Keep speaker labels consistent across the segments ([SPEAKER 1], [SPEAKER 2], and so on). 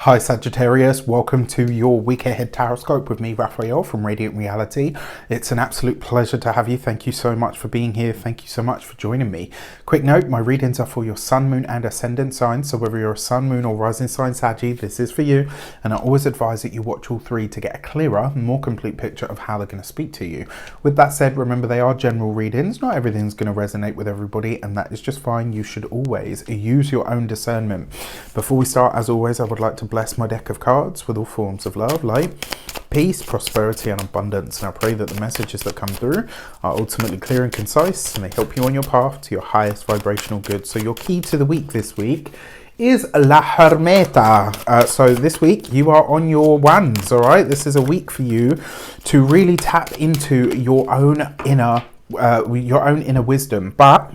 [SPEAKER 1] Hi Sagittarius, welcome to your week ahead tarot with me, Raphael from Radiant Reality. It's an absolute pleasure to have you. Thank you so much for being here. Thank you so much for joining me. Quick note, my readings are for your sun, moon and ascendant signs. So whether you're a sun, moon or rising sign Saggy, this is for you. And I always advise that you watch all three to get a clearer, more complete picture of how they're going to speak to you. With that said, remember they are general readings. Not everything's going to resonate with everybody, and that is just fine. You should always use your own discernment. Before we start, as always, I would like to bless my deck of cards with all forms of love, light, peace, prosperity and abundance. And I pray that the messages that come through are ultimately clear and concise, and they help you on your path to your highest vibrational good. So your key to the week this week is La Hermeta. So this week you are on your ones, all right? This is a week for you to really tap into your own inner wisdom. But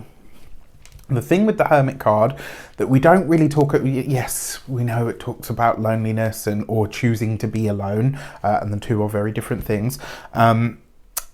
[SPEAKER 1] the thing with the Hermit card that we don't really talk, yes, we know it talks about loneliness or choosing to be alone, and the two are very different things.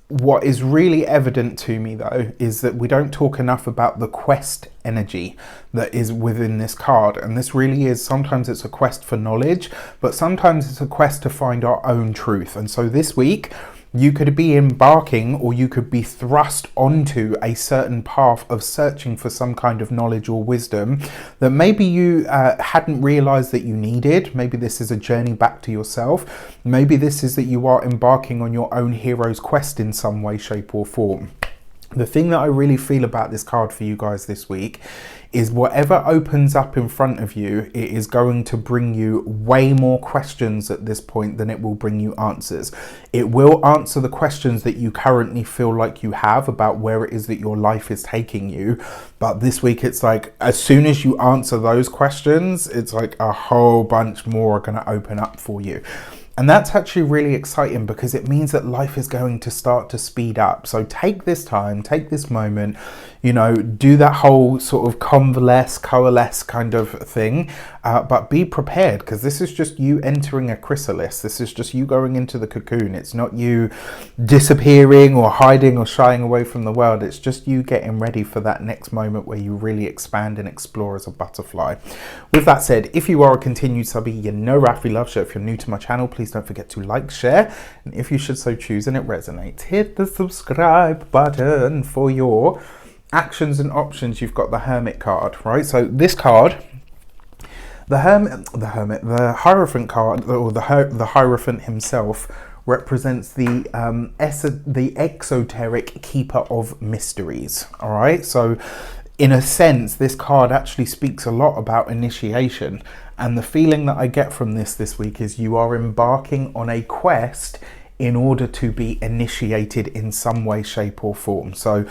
[SPEAKER 1] What is really evident to me though is that we don't talk enough about the quest energy that is within this card, and this really is, sometimes it's a quest for knowledge, but sometimes it's a quest to find our own truth. And so this week you could be embarking, or you could be thrust onto a certain path of searching for some kind of knowledge or wisdom that maybe you hadn't realized that you needed. Maybe this is a journey back to yourself. Maybe this is that you are embarking on your own hero's quest in some way, shape or form. The thing that I really feel about this card for you guys this week is whatever opens up in front of you, it is going to bring you way more questions at this point than it will bring you answers. It will answer the questions that you currently feel like you have about where it is that your life is taking you. But this week, it's like, as soon as you answer those questions, it's like a whole bunch more are going to open up for you. And that's actually really exciting because it means that life is going to start to speed up. So take this time, take this moment, you know, do that whole sort of coalesce kind of thing, but be prepared, because this is just you entering a chrysalis. This is just you going into the cocoon. It's not you disappearing or hiding or shying away from the world. It's just you getting ready for that next moment where you really expand and explore as a butterfly. With that said, if you are a continued subby, you know Rafi loves you. If you're new to my channel, please don't forget to like, share, and if you should so choose and it resonates, hit the subscribe button. For your actions and options, you've got the Hermit card, right? So this card, the Hierophant card, or the Hierophant himself, represents the exoteric keeper of mysteries, all right? So in a sense, this card actually speaks a lot about initiation. And the feeling that I get from this week is you are embarking on a quest in order to be initiated in some way, shape or form. So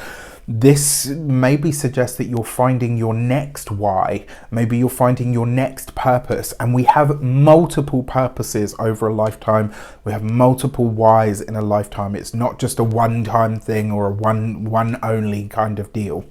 [SPEAKER 1] this maybe suggests that you're finding your next why. Maybe you're finding your next purpose. And we have multiple purposes over a lifetime. We have multiple whys in a lifetime. It's not just a one-time thing or a one only kind of deal.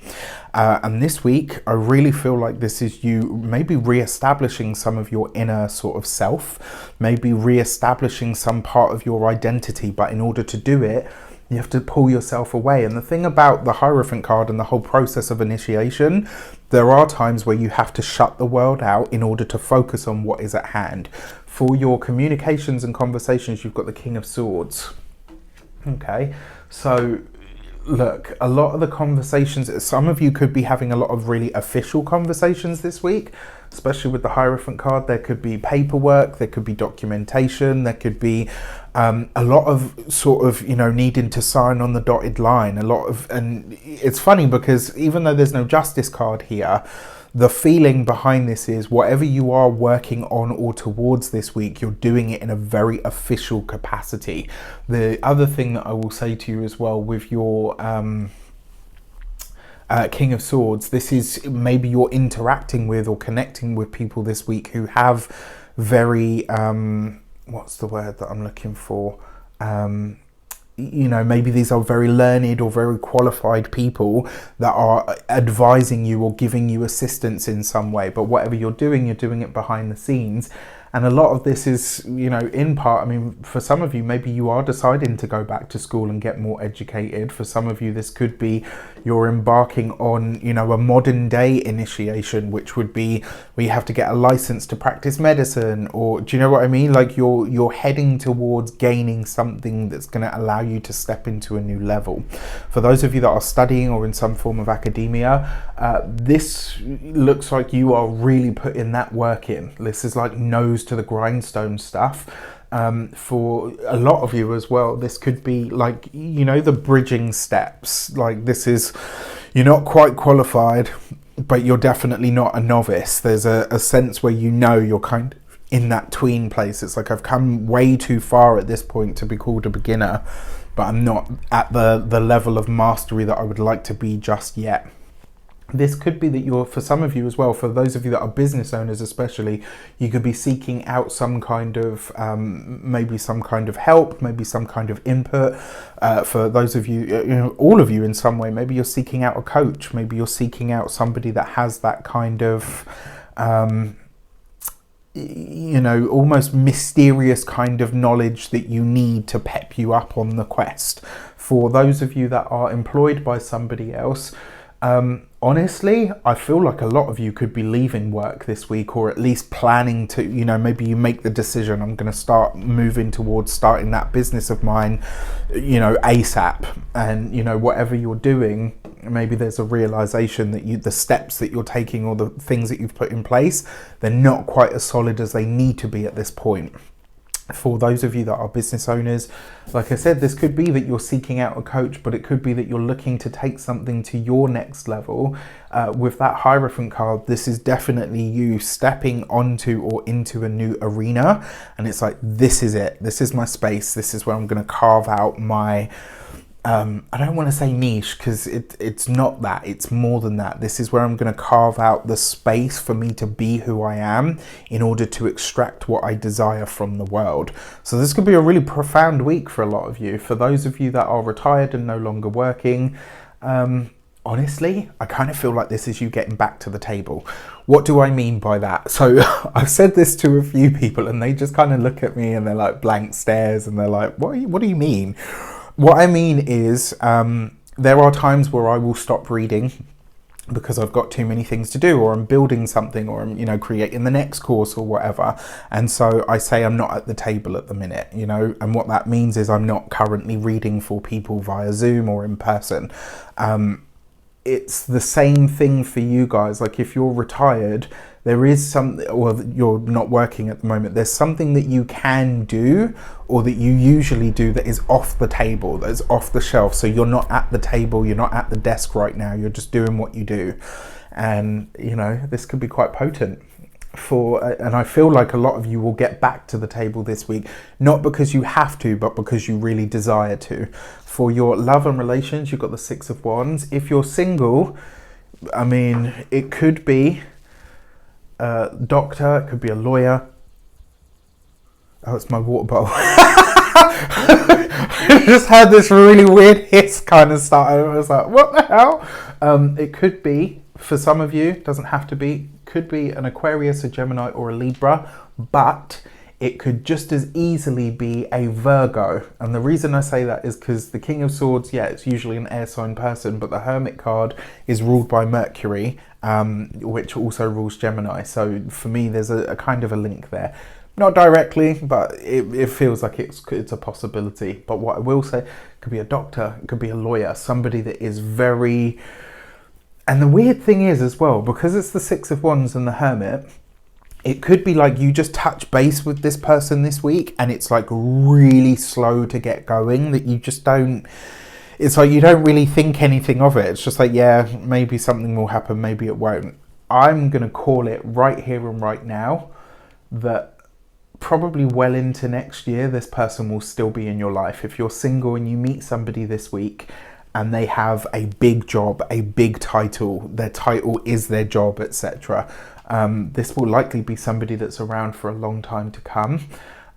[SPEAKER 1] And this week, I really feel like this is you maybe re-establishing some of your inner sort of self, maybe re-establishing some part of your identity. But in order to do it, you have to pull yourself away. And the thing about the Hierophant card and the whole process of initiation, there are times where you have to shut the world out in order to focus on what is at hand. For your communications and conversations, you've got the King of Swords. Okay, so look, a lot of the conversations, some of you could be having a lot of really official conversations this week, especially with the Hierophant card. There could be paperwork, there could be documentation, there could be a lot of sort of, you know, needing to sign on the dotted line, and it's funny because even though there's no Justice card here, the feeling behind this is whatever you are working on or towards this week, you're doing it in a very official capacity. The other thing that I will say to you as well with your King of Swords, this is maybe you're interacting with or connecting with people this week who have very, what's the word that I'm looking for? You know, maybe these are very learned or very qualified people that are advising you or giving you assistance in some way. But whatever you're doing it behind the scenes. And a lot of this is, you know, in part, I mean, for some of you, maybe you are deciding to go back to school and get more educated. For some of you, this could be you're embarking on, you know, a modern day initiation, which would be where you have to get a license to practice medicine, or do you know what I mean? Like you're heading towards gaining something that's going to allow you to step into a new level. For those of you that are studying or in some form of academia, this looks like you are really putting that work in. This is like nose to the grindstone stuff. For a lot of you as well, this could be like, you know, the bridging steps. Like this is, you're not quite qualified, but you're definitely not a novice. There's a sense where, you know, you're kind of in that tween place. It's like I've come way too far at this point to be called a beginner, but I'm not at the level of mastery that I would like to be just yet. This could be that you're, for some of you as well, for those of you that are business owners especially, you could be seeking out some kind of, maybe some kind of help, maybe some kind of input. For those of you, you know, all of you in some way, maybe you're seeking out a coach, maybe you're seeking out somebody that has that kind of, you know, almost mysterious kind of knowledge that you need to pep you up on the quest. For those of you that are employed by somebody else, honestly, I feel like a lot of you could be leaving work this week, or at least planning to, you know, maybe you make the decision, I'm going to start moving towards starting that business of mine, you know, ASAP. And, you know, whatever you're doing, maybe there's a realization that the steps that you're taking or the things that you've put in place, they're not quite as solid as they need to be at this point. For those of you that are business owners, like I said, this could be that you're seeking out a coach, but it could be that you're looking to take something to your next level. With that Hierophant card, this is definitely you stepping onto or into a new arena. And it's like, this is it. This is my space. This is where I'm going to carve out my... I don't want to say niche, because it's not that, it's more than that. This is where I'm going to carve out the space for me to be who I am in order to extract what I desire from the world. So this could be a really profound week for a lot of you. For those of you that are retired and no longer working, honestly, I kind of feel like this is you getting back to the table. What do I mean by that? So I've said this to a few people and they just kind of look at me and they're like blank stares and they're like, what do you mean? What I mean is, there are times where I will stop reading because I've got too many things to do, or I'm building something, or I'm, you know, creating the next course or whatever. And so I say I'm not at the table at the minute, you know, and what that means is I'm not currently reading for people via Zoom or in person. It's the same thing for you guys. Like if you're retired, there is something, or you're not working at the moment, there's something that you can do or that you usually do that is off the table, that is off the shelf. So you're not at the table, you're not at the desk right now, you're just doing what you do. And, you know, this could be quite potent. And I feel like a lot of you will get back to the table this week, not because you have to, but because you really desire to. For your love and relations, you've got the Six of Wands. If you're single, I mean, it could be a doctor, it could be a lawyer. Oh, it's my water bottle. I just had this really weird hiss kind of start. I was like, what the hell? It could be, for some of you, doesn't have to be, could be an Aquarius, a Gemini, or a Libra, but it could just as easily be a Virgo. And the reason I say that is because the King of Swords, yeah, it's usually an air sign person, but the Hermit card is ruled by Mercury, which also rules Gemini. So for me, there's a kind of a link there. Not directly, but it feels like it's a possibility. But what I will say, it could be a doctor, it could be a lawyer, somebody that is very... And the weird thing is as well, because it's the Six of Wands and the Hermit, it could be like you just touch base with this person this week and it's like really slow to get going, that you just don't... It's like you don't really think anything of it. It's just like, yeah, maybe something will happen, maybe it won't. I'm going to call it right here and right now that probably well into next year, this person will still be in your life. If you're single and you meet somebody this week and they have a big job, a big title, their title is their job, etc., this will likely be somebody that's around for a long time to come.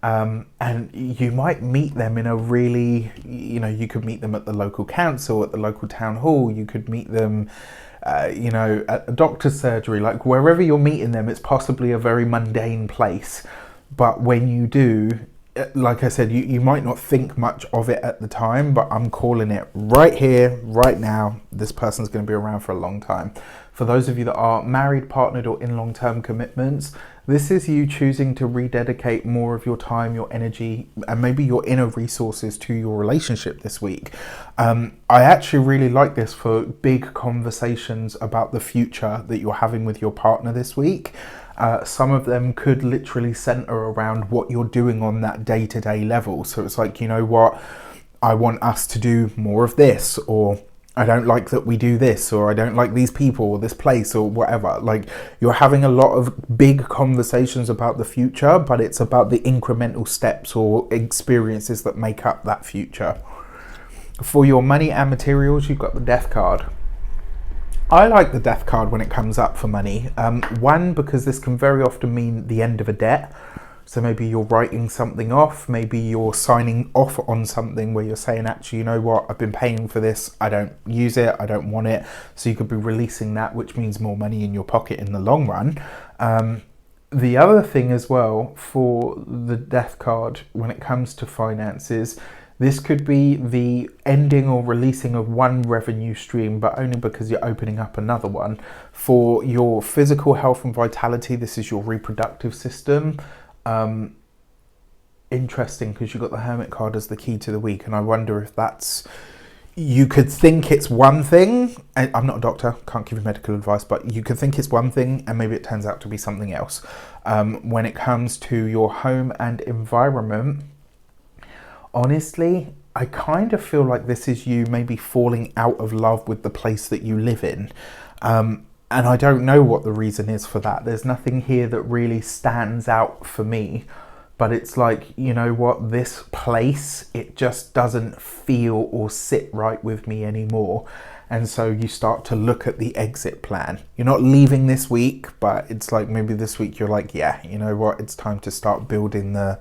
[SPEAKER 1] And you might meet them in a really, you know, you could meet them at the local council, at the local town hall, you could meet them, you know, at a doctor's surgery, like wherever you're meeting them, it's possibly a very mundane place. but when you do, like I said, you might not think much of it at the time, but I'm calling it right here, right now. This person's going to be around for a long time. For those of you that are married, partnered, or in long-term commitments, this is you choosing to rededicate more of your time, your energy, and maybe your inner resources to your relationship this week. I actually really like this for big conversations about the future that you're having with your partner this week. Some of them could literally center around what you're doing on that day-to-day level. So it's like, you know what, I want us to do more of this, or I don't like that we do this, or I don't like these people or this place or whatever. Like, you're having a lot of big conversations about the future, but it's about the incremental steps or experiences that make up that future. For your money and materials, you've got the Death card. I like the Death card when it comes up for money. One, because this can very often mean the end of a debt. So maybe you're writing something off, maybe you're signing off on something where you're saying, actually, you know what, I've been paying for this, I don't use it, I don't want it. So you could be releasing that, which means more money in your pocket in the long run. The other thing as well for the Death card when it comes to finances, this could be the ending or releasing of one revenue stream, but only because you're opening up another one. For your physical health and vitality, this is your reproductive system. Interesting, because you got the Hermit card as the key to the week, and I wonder if that's, you could think it's one thing. I'm not a doctor, can't give you medical advice, but you could think it's one thing and maybe it turns out to be something else. When it comes to your home and environment, honestly, I kind of feel like this is you maybe falling out of love with the place that you live in. And I don't know what the reason is for that. There's nothing here that really stands out for me. But it's like, you know what, this place, it just doesn't feel or sit right with me anymore. And so you start to look at the exit plan. You're not leaving this week, but it's like maybe this week you're like, yeah, you know what, it's time to start building the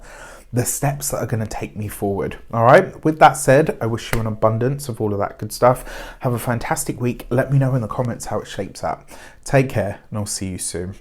[SPEAKER 1] steps that are going to take me forward. All right. With that said, I wish you an abundance of all of that good stuff. Have a fantastic week. Let me know in the comments how it shapes up. Take care, and I'll see you soon.